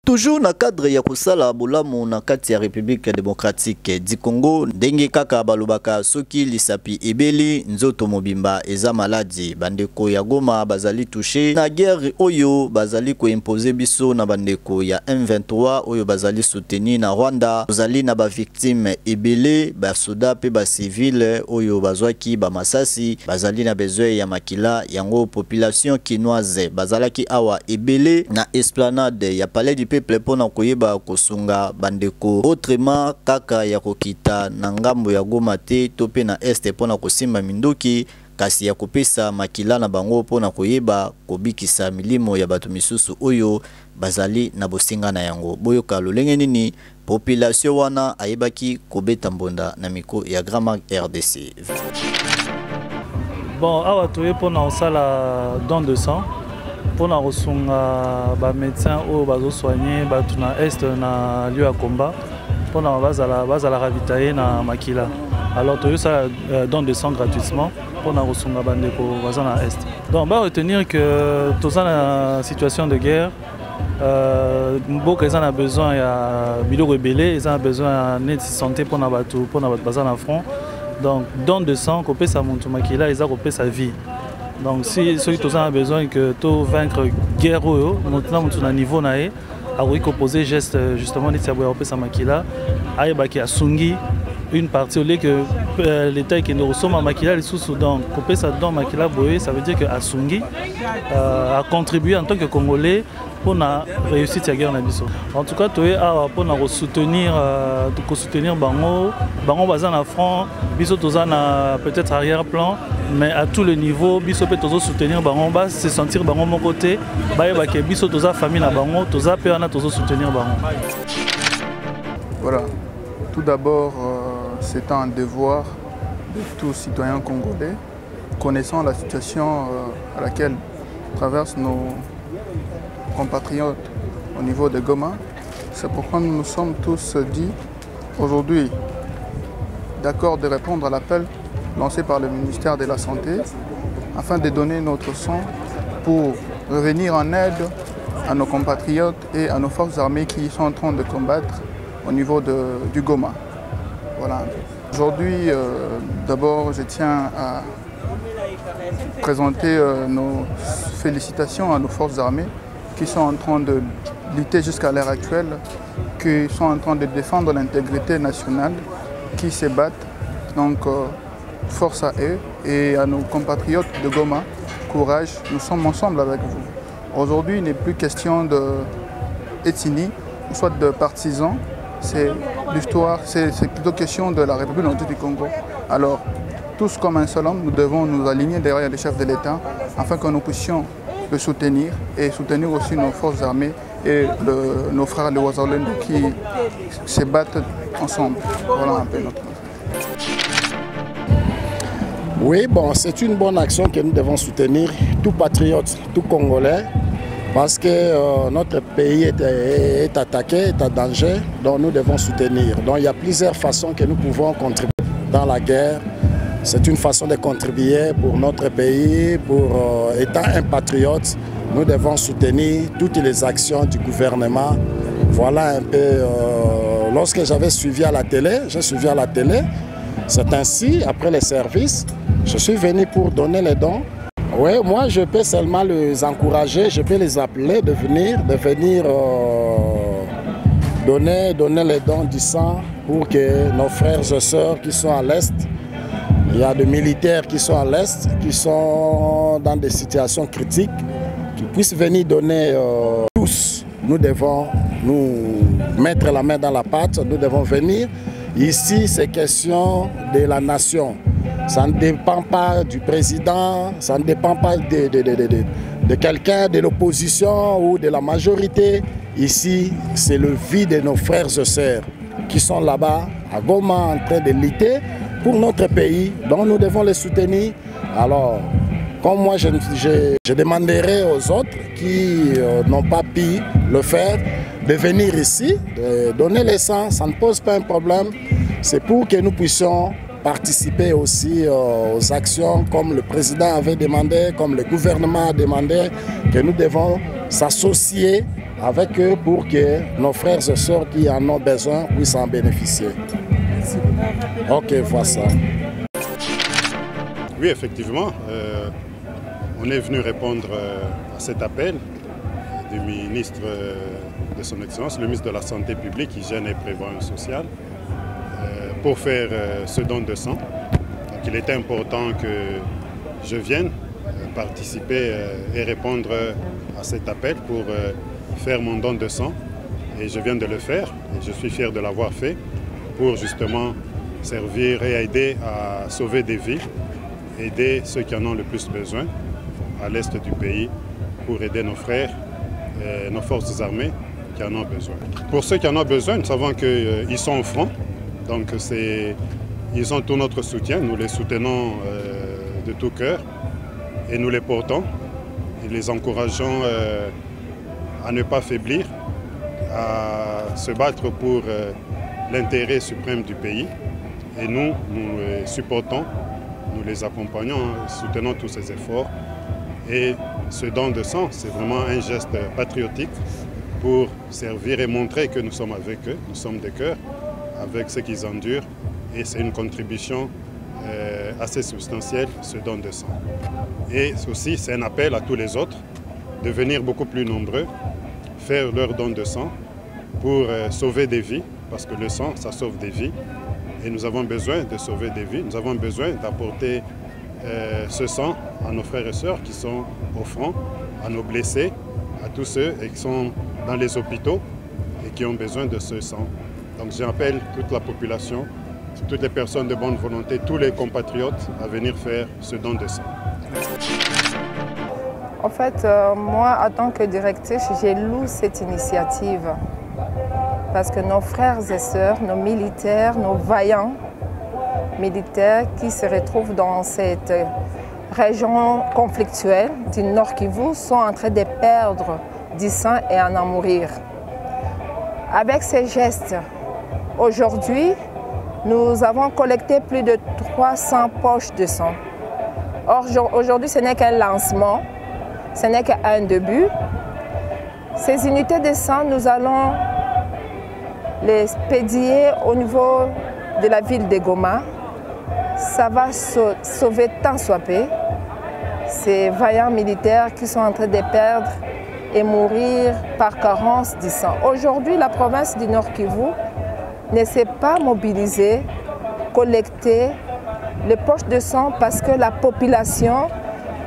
Toujours na cadre ya kusala bolamu na kati ya République démocratique du Congo, ndenge kaka balobaka soki lisapi ebeli nzoto mobimba eza maladi. Bandeko ya Goma bazali touché na guerre oyo bazali ko imposer biso na bandeko ya M23 oyo bazali soutenu na Rwanda. Bazali na ba victime ebele ba soda pe ba civile oyo bazwaki ba masasi bazali na besoin ya makila yango population kinoise bazalaki awa ebele na esplanade ya palais du peuple pona koyeba kosunga bandeko autrement kaka ya kokita na ngambo ya Goma te to pe na este pona kosimba minduki kasi ya kopesa makila na bango pona koyeba kobikisa milimo ya bato misusu oyo bazali na bosinga na yango boyoka lolenge nini population wana ayebaki kobeta mbonda na miko ya Grama RDC. Bon, awa toye pona osala don de sang pour na kosunga ba médecin o bazo soigner batu na est na lieu à combat pour na bazala ravitailler na makila. Alors toyo ça don de sang gratuitement pour na kosunga bandeko baza na est. Donc on va retenir que tous en situation de guerre beaucoup ils ont besoin ya biloko ebele, ils ont besoin de santé pour na batu baza na front. Donc don de sang ko pesa muntu makila ils a ko pesa vie. Donc si ceux qui ont besoin que tout vaincre guerre maintenant on a niveau naé a poser geste justement des tiabouya opesa makila aye baki asungi une partie au lieu que l'état qui nous ressemble à makila les sous Soudan opesa dans makila boye ça veut dire que asungi a contribué en tant que Congolais pour la réussite de la guerre. En tout cas, pour soutenir Bango bazan à front, biso tozana peut-être arrière-plan, mais à tous les niveaux, biso peut soutenir Bango, se sentir Bango mon côté, que biso toza famille na Bango, toza pe ana tozo soutenir Bango. Voilà. Tout d'abord, c'est un devoir de tous citoyens congolais, connaissant la situation à laquelle traversent nos compatriotes au niveau de Goma. C'est pourquoi nous nous sommes tous dit aujourd'hui d'accord de répondre à l'appel lancé par le ministère de la Santé afin de donner notre sang pour revenir en aide à nos compatriotes et à nos forces armées qui sont en train de combattre au niveau du Goma. Voilà. Aujourd'hui, d'abord, je tiens à présenter nos félicitations à nos forces armées qui sont en train de lutter jusqu'à l'heure actuelle, qui sont en train de défendre l'intégrité nationale, qui se battent. Donc, force à eux et à nos compatriotes de Goma, courage, nous sommes ensemble avec vous. Aujourd'hui, il n'est plus question d'ethnie, soit de partisans, c'est l'histoire, c'est plutôt question de la République du Congo. Alors, tous comme un seul homme, nous devons nous aligner derrière les chefs de l'État afin que nous puissions le soutenir et soutenir aussi nos forces armées et nos frères les Wazalendo qui se battent ensemble. Voilà un peu notre message. Oui, bon, c'est une bonne action que nous devons soutenir, tout patriote, tout Congolais, parce que notre pays est attaqué, est en danger, donc nous devons soutenir. Donc il y a plusieurs façons que nous pouvons contribuer dans la guerre. C'est une façon de contribuer pour notre pays, pour étant un patriote, nous devons soutenir toutes les actions du gouvernement. Voilà un peu, lorsque j'avais suivi à la télé, c'est ainsi, après les services, je suis venu pour donner les dons. Oui, moi je peux seulement les encourager, je peux les appeler de venir donner les dons du sang pour que nos frères et sœurs qui sont à l'Est, il y a des militaires qui sont à l'Est, qui sont dans des situations critiques, qui puissent venir donner tous. Nous devons nous mettre la main dans la pâte, nous devons venir. Ici, c'est question de la nation. Ça ne dépend pas du président, ça ne dépend pas de quelqu'un de l'opposition ou de la majorité. Ici, c'est le vie de nos frères et sœurs qui sont là-bas, à Goma, en train de lutter pour notre pays, donc nous devons les soutenir. Alors, comme moi, je demanderai aux autres qui n'ont pas pu le faire, de venir ici, de donner les sang, ça ne pose pas un problème. C'est pour que nous puissions participer aussi aux actions comme le président avait demandé, comme le gouvernement a demandé, que nous devons s'associer avec eux pour que nos frères et sœurs qui en ont besoin puissent en bénéficier. Ok, voilà ça. Oui, effectivement, on est venu répondre à cet appel du ministre de son Excellence, le ministre de la Santé publique, Hygiène et Prévention sociale, pour faire ce don de sang. Donc, il était important que je vienne participer et répondre à cet appel pour faire mon don de sang. Et je viens de le faire et je suis fier de l'avoir fait pour justement servir et aider à sauver des vies, aider ceux qui en ont le plus besoin à l'est du pays, pour aider nos frères, nos forces armées qui en ont besoin. Pour ceux qui en ont besoin, nous savons qu'ils sont au front, donc ils ont tout notre soutien, nous les soutenons de tout cœur et nous les portons et les encourageons à ne pas faiblir, à se battre pour l'intérêt suprême du pays. Et nous les supportons, nous les accompagnons, soutenons tous ces efforts. Et ce don de sang, c'est vraiment un geste patriotique pour servir et montrer que nous sommes avec eux, nous sommes de cœur avec ce qu'ils endurent. Et c'est une contribution assez substantielle, ce don de sang. Et aussi, c'est un appel à tous les autres de venir beaucoup plus nombreux, faire leur don de sang pour sauver des vies, parce que le sang, ça sauve des vies. Et nous avons besoin de sauver des vies, nous avons besoin d'apporter ce sang à nos frères et sœurs qui sont au front, à nos blessés, à tous ceux qui sont dans les hôpitaux et qui ont besoin de ce sang. Donc j'appelle toute la population, toutes les personnes de bonne volonté, tous les compatriotes à venir faire ce don de sang. En fait, moi, en tant que directrice, j'ai loué cette initiative parce que nos frères et sœurs, nos militaires, nos vaillants militaires qui se retrouvent dans cette région conflictuelle du Nord Kivu sont en train de perdre du sang et en mourir. Avec ces gestes, aujourd'hui, nous avons collecté plus de 300 poches de sang. Or, aujourd'hui, ce n'est qu'un lancement, ce n'est qu'un début. Ces unités de sang, nous allons les expédier au niveau de la ville de Goma. Ça va sauver tant soit peu ces vaillants militaires qui sont en train de perdre et mourir par carence du sang. Aujourd'hui, la province du Nord Kivu ne s'est pas mobilisée, collecter les poches de sang parce que la population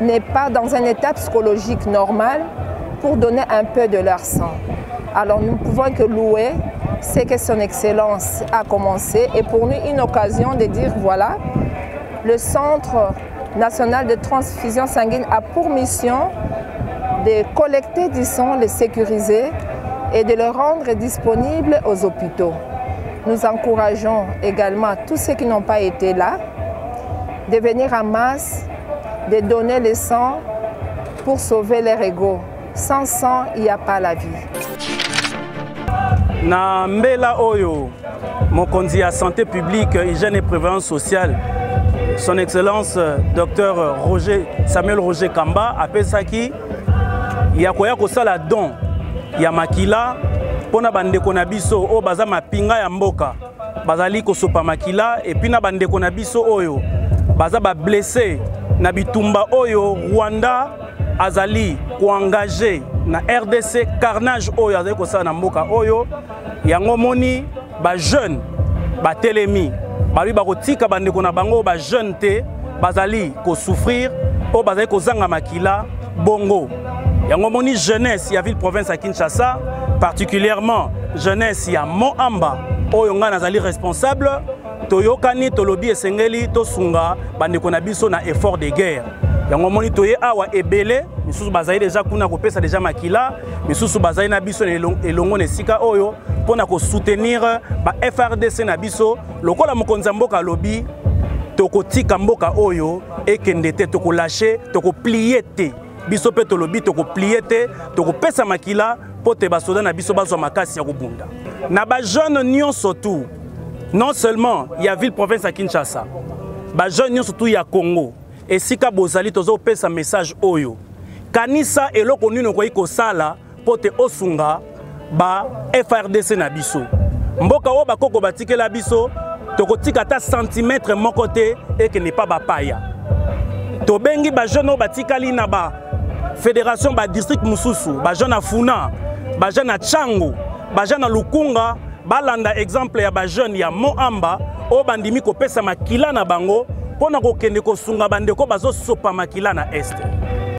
n'est pas dans un état psychologique normal pour donner un peu de leur sang. Alors nous ne pouvons que louer ce que son Excellence a commencé et pour nous une occasion de dire voilà, le Centre national de transfusion sanguine a pour mission de collecter du sang, le sécuriser et de le rendre disponible aux hôpitaux. Nous encourageons également tous ceux qui n'ont pas été là de venir en masse, de donner le sang pour sauver les égaux. Sans sang, il n'y a pas la vie. Na mbela oyo, mokonzi ya santé publique, hygiène et prévention sociale, son Excellence Dr Samuel Roger Kamba apesaki ya koya kosala don ya makila pona bandeko na biso o baza mapinga ya mboka bazali kosopa makila et puis na bandeko na biso oyo baza ba blessé na bitumba oyo Rwanda azali koengagé na RDC carnage oyo azali kosala na mboka oyo yango moni ba jeune ba telemi bali ba kotika bandeko na bango ba jeune te bazali ko souffrir o bazali kozanga makila bongo yango moni jeunesse ya ville province à Kinshasa particulièrement jeunesse ya Moamba oyo nga nazali responsable toyokani tolobi esengeli tosunga bandeko na biso na effort de guerre yango moni toye awa ebele misusu bazali déjà kuna kopesa déjà makila misusu bazali na biso elongo na sika oyo pona ko soutenir ba FRDC na biso lokola mokonzi mboka lobi tokotika mboka oyo ekende te tokolâcher tokoplier te biso pe tolobi tokoplier te tokopesa makila pote basoda na biso bazwa makasi ya kobunda na ba jeune nyonso tout non seulement il y a ville province à Kinshasa ba jeune nyonso tout ya Congo et sika bozali tozo pesa message oyo kanisa eloko nino ko ikosala pote osunga ba FRDC na biso. Mboka o bakoko batikela biso tokotika ta centimètre mon côté et que n'est pas bapaya. To bengi ba jeune o batikali na ba fédération ba district mususu, ba jeune afuna, ba jeune Chango, ba jeune Lukunga, balanda exemple ya ba jeune ya Moamba o bandimi ko pesa makila na bango pona ko kende ko sunga bandeko bazo sopa makila na este.